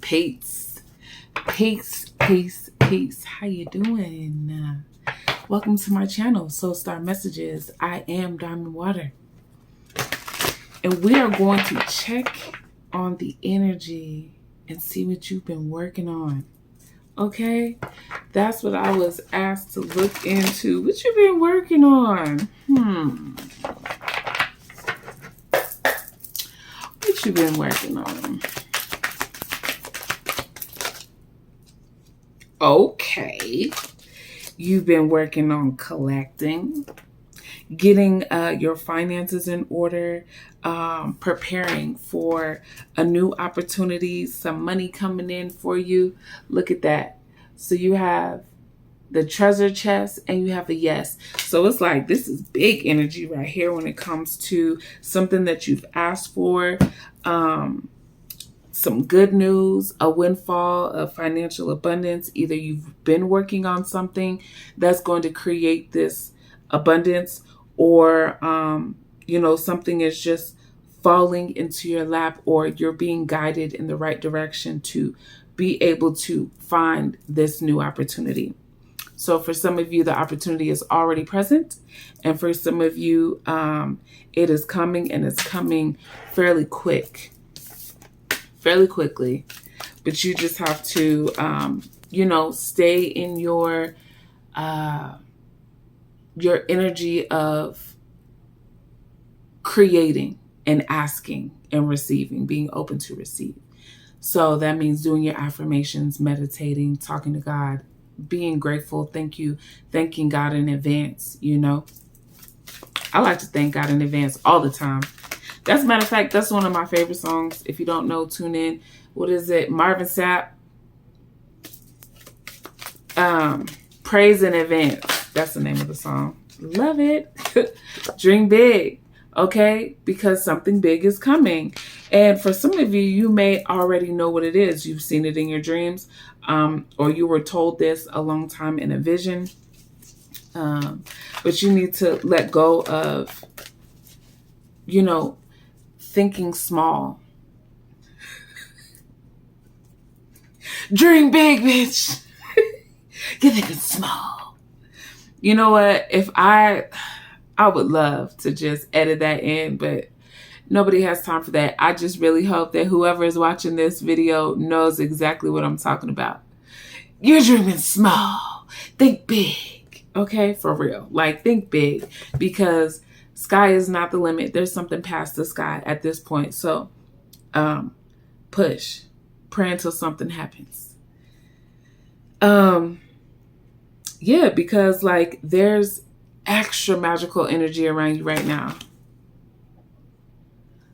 Peace. Peace, peace, peace. How you doing? Welcome to my channel, Soul Star Messages. I am Diamond Water. And we are going to check on the energy and see what you've been working on. Okay? That's what I was asked to look into. What you been working on? What you been working on? Okay. You've been working on collecting, getting your finances in order, preparing for a new opportunity, some money coming in for you. Look at that. So you have the treasure chest and you have the yes. So it's like this is big energy right here when it comes to something that you've asked for. Some good news, a windfall of financial abundance. Either you've been working on something that's going to create this abundance, or, something is just falling into your lap, or you're being guided in the right direction to be able to find this new opportunity. So for some of you, the opportunity is already present. And for some of you, it is coming, and it's coming fairly quickly. But you just have to, stay in your energy of creating and asking and receiving, being open to receive. So that means doing your affirmations, meditating, talking to God, being grateful, thanking God in advance. I like to thank God in advance all the time. As a matter of fact, that's one of my favorite songs. If you don't know, tune in. What is it? Marvin Sapp. Praise in Advance. That's the name of the song. Love it. Dream big. Okay? Because something big is coming. And for some of you, you may already know what it is. You've seen it in your dreams. Or you were told this a long time in a vision. But you need to let go of, thinking small. Dream big, bitch. You're thinking small. You know what? If I would love to just edit that in, but nobody has time for that. I just really hope that whoever is watching this video knows exactly what I'm talking about. You're dreaming small. Think big. Okay? For real. Like, think big. Because sky is not the limit. There's something past the sky at this point. So, push. Pray until something happens. Because there's extra magical energy around you right now.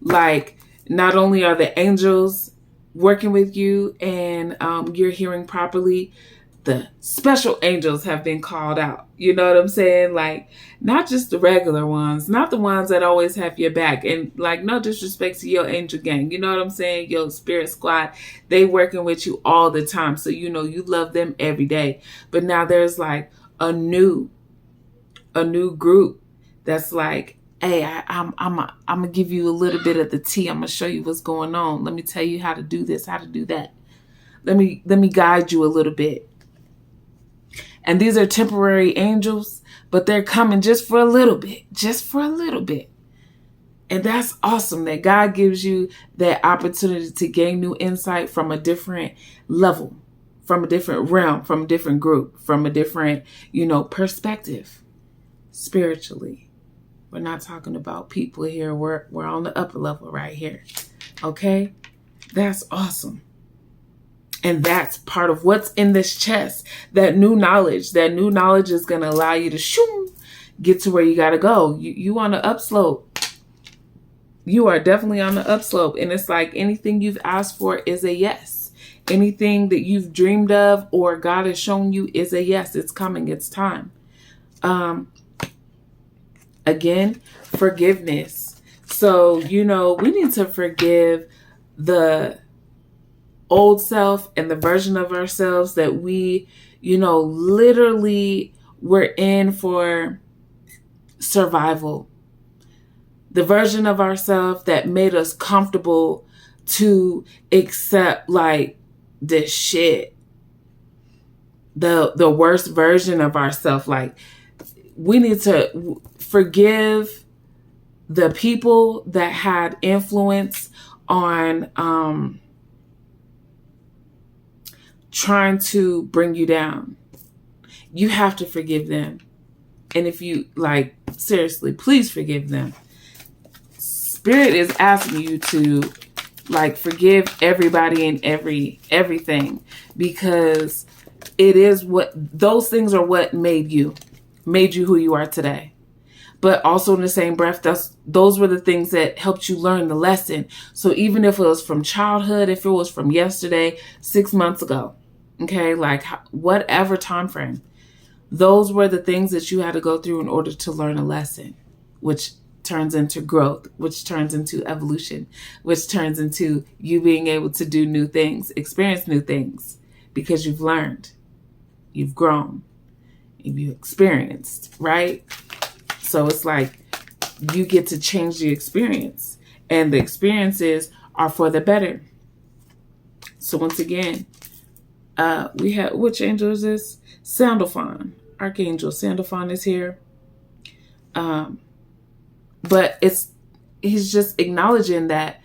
Not only are the angels working with you and you're hearing properly, the special angels have been called out. You know what I'm saying? Not just the regular ones, not the ones that always have your back. And no disrespect to your angel gang. You know what I'm saying? Your spirit squad, they working with you all the time. So, you love them every day. But now there's a new group that's hey, I'm going to give you a little bit of the tea. I'm going to show you what's going on. Let me tell you how to do this, how to do that. Let me guide you a little bit. And these are temporary angels, but they're coming just for a little bit. And that's awesome that God gives you that opportunity to gain new insight from a different level, from a different realm, from a different group, from a different, perspective spiritually. We're not talking about people here. We're on the upper level right here. Okay? That's awesome. And that's part of what's in this chest. That new knowledge is going to allow you to get to where you got to go. You on the upslope. You are definitely on the upslope. And it's anything you've asked for is a yes. Anything that you've dreamed of or God has shown you is a yes. It's coming. It's time. Again, forgiveness. So, we need to forgive the old self and the version of ourselves that we, literally were in for survival. The version of ourselves that made us comfortable to accept the shit, the worst version of ourselves. Like, we need to forgive the people that had influence on trying to bring you down. You have to forgive them. And if you, like, seriously, please forgive them. Spirit is asking you to, like, forgive everybody and everything, because it is what, those things are what made you who you are today. But also in the same breath, those were the things that helped you learn the lesson. So even if it was from childhood, if it was from yesterday, 6 months ago, okay, like whatever time frame, those were the things that you had to go through in order to learn a lesson, which turns into growth, which turns into evolution, which turns into you being able to do new things, experience new things, because you've learned, you've grown, you've experienced, right? So it's like you get to change the experience, and the experiences are for the better. So once again, we have, which angel is this? Sandalphon. Archangel Sandalphon is here. But he's just acknowledging that,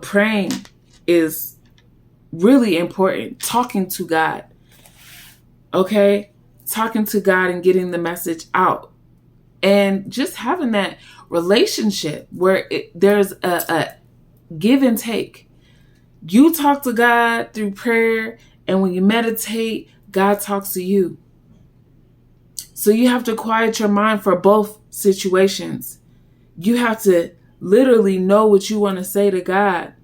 praying is really important. Talking to God. Okay? Talking to God and getting the message out. And just having that relationship where there's a give and take. You talk to God through prayer, and when you meditate, God talks to you. So you have to quiet your mind for both situations. You have to literally know what you want to say to God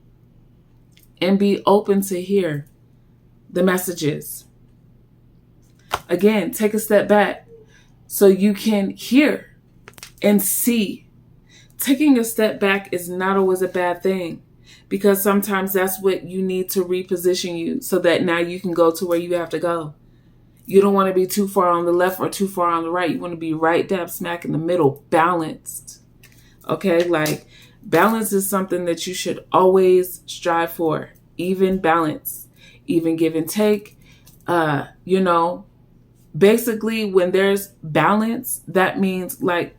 and be open to hear the messages. Again, take a step back so you can hear and see. Taking a step back is not always a bad thing, because sometimes that's what you need to reposition you so that now you can go to where you have to go. You don't want to be too far on the left or too far on the right. You want to be right dab smack in the middle, balanced. Okay, like balance is something that you should always strive for. Even balance, even give and take. Basically when there's balance, that means like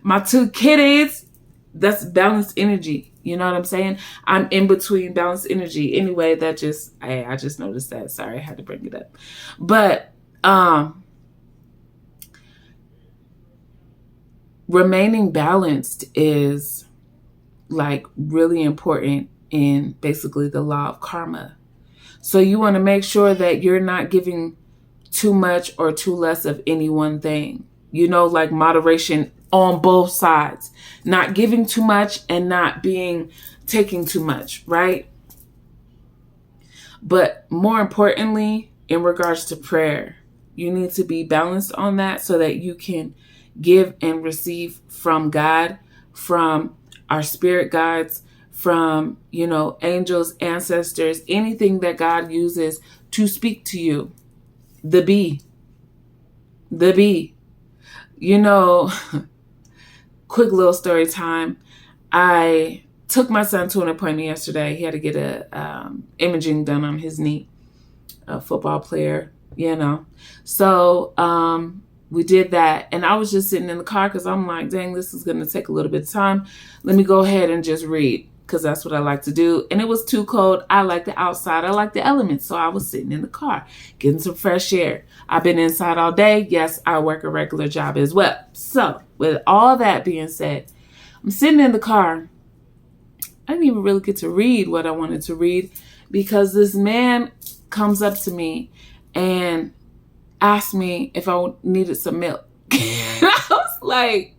my two kiddies, that's balanced energy. You know what I'm saying? I'm in between balanced energy. Anyway, I just noticed that. Sorry, I had to bring it up. But remaining balanced is like really important in basically the law of karma. So you want to make sure that you're not giving too much or too less of any one thing. Like moderation on both sides. Not giving too much and not taking too much, right? But more importantly, in regards to prayer, you need to be balanced on that so that you can give and receive from God, from our spirit guides, from, angels, ancestors, anything that God uses to speak to you. The bee. Quick little story time. I took my son to an appointment yesterday. He had to get a imaging done on his knee. A football player, So we did that, and I was just sitting in the car because I'm like, dang, this is going to take a little bit of time. Let me go ahead and just read, because that's what I like to do. And it was too cold. I like the outside. I like the elements. So I was sitting in the car, getting some fresh air. I've been inside all day. Yes, I work a regular job as well. So with all that being said, I'm sitting in the car. I didn't even really get to read what I wanted to read, because this man comes up to me and asked me if I needed some milk. I was like,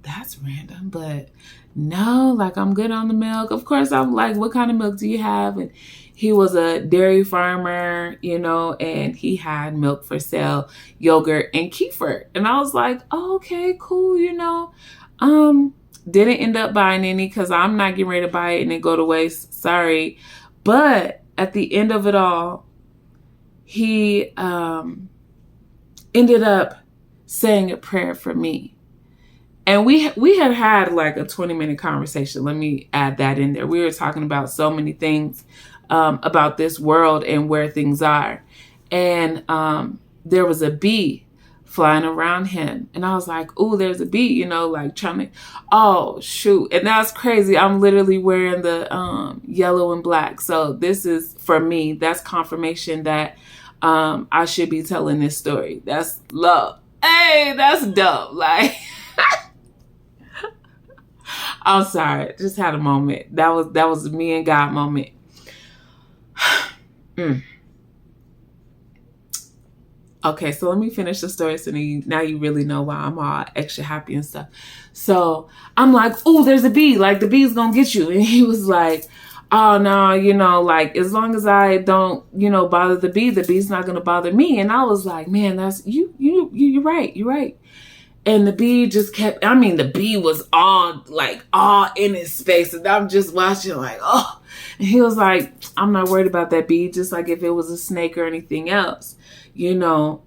that's random, but no, like I'm good on the milk. Of course, I'm like, what kind of milk do you have? And he was a dairy farmer, and he had milk for sale, yogurt and kefir. And I was like, oh, okay, cool, didn't end up buying any because I'm not getting ready to buy it and then go to waste. Sorry. But at the end of it all, he ended up saying a prayer for me. And we had like a 20-minute conversation. Let me add that in there. We were talking about so many things about this world and where things are. And there was a bee flying around him. And I was like, oh, there's a bee, you know, like trying to, oh, shoot. And that's crazy. I'm literally wearing the yellow and black. So this is, for me, that's confirmation that I should be telling this story. That's love. Hey, that's dope. Like, I'm sorry. Just had a moment. That was a me and God moment. Okay, so let me finish the story so now you really know why I'm all extra happy and stuff. So I'm like, oh, there's a bee. Like, the bee's gonna get you. And he was like, oh, no, you know, like, as long as I don't, you know, bother the bee's not gonna bother me. And I was like, man, that's you're right. You're right. And the bee just kept, I mean, the bee was all in his space. And I'm just watching like, oh. And he was like, I'm not worried about that bee. Just like if it was a snake or anything else, you know,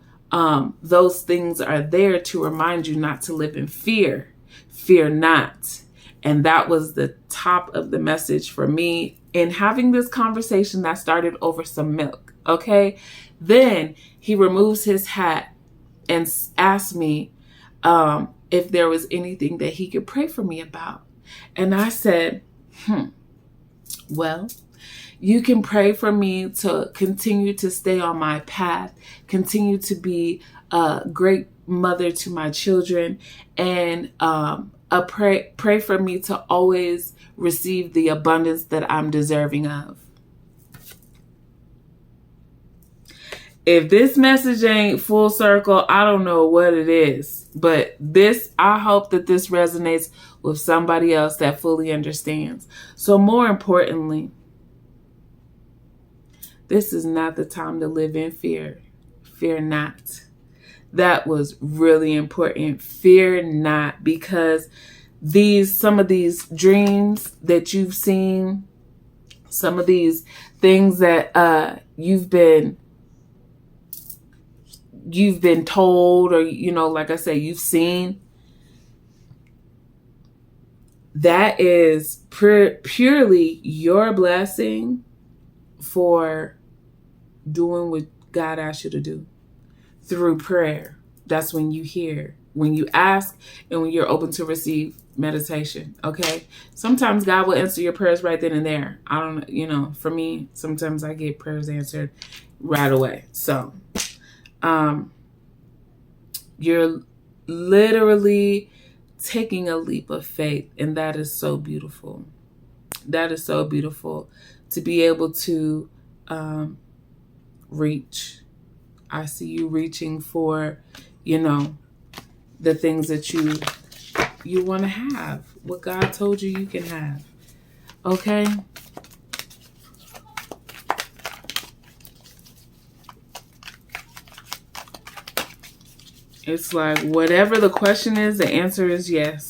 those things are there to remind you not to live in fear. Fear not. And that was the top of the message for me in having this conversation that started over some milk. Okay. Then he removes his hat and asked me, if there was anything that he could pray for me about. And I said, well, you can pray for me to continue to stay on my path, continue to be a great mother to my children, and pray for me to always receive the abundance that I'm deserving of. If this message ain't full circle, I don't know what it is. But I hope that this resonates with somebody else that fully understands. So more importantly, this is not the time to live in fear. Fear not. That was really important. Fear not, because some of these dreams that you've seen, some of these things that you've been told, or, you know, like I say, you've seen, that is purely your blessing for doing what God asked you to do through prayer. That's when you hear, when you ask, and when you're open to receive meditation. Okay. Sometimes God will answer your prayers right then and there. I don't, you know, for me, sometimes I get prayers answered right away. So, you're literally taking a leap of faith, and that is so beautiful. That is so beautiful to be able to reach. I see you reaching for, you know, the things that you want to have, what God told you can have. Okay? It's like, whatever the question is, the answer is yes.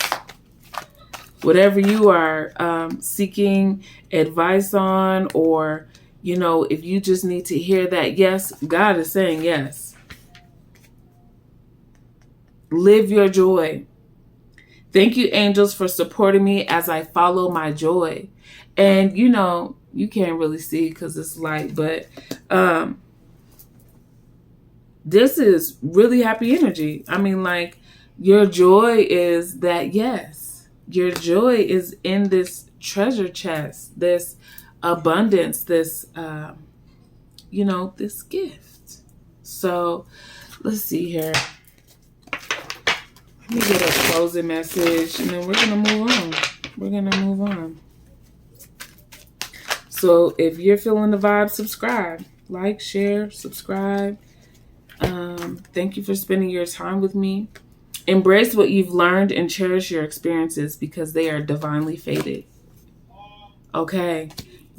Whatever you are seeking advice on, or, you know, if you just need to hear that yes, God is saying yes. Live your joy. Thank you, angels, for supporting me as I follow my joy. And, you know, you can't really see because it's light, but this is really happy energy. I mean, like, your joy is that yes. Your joy is in this treasure chest, this abundance, this, you know, this gift. So let's see here. Let me get a closing message, and then we're going to move on. So if you're feeling the vibe, subscribe, like, share, subscribe. Thank you for spending your time with me. Embrace what you've learned and cherish your experiences, because they are divinely fated. Okay.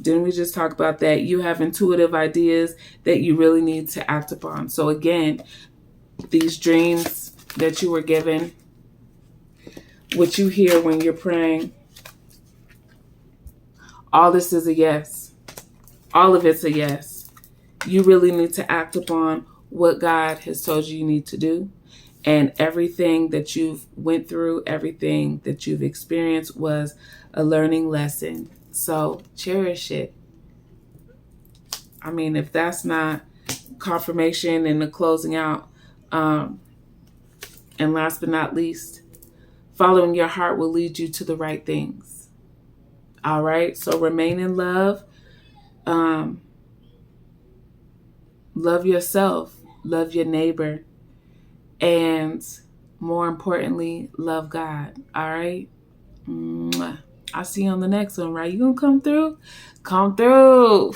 Didn't we just talk about that? You have intuitive ideas that you really need to act upon. So again, these dreams that you were given, what you hear when you're praying, all this is a yes. All of it's a yes. You really need to act upon what God has told you need to do. And everything that you've went through, everything that you've experienced was a learning lesson. So cherish it. I mean, if that's not confirmation and the closing out, and last but not least, following your heart will lead you to the right things. All right. So remain in love. Love yourself. Love your neighbor. And more importantly, love God. All right. Mwah. I'll see you on the next one, right? You gonna come through? Come through.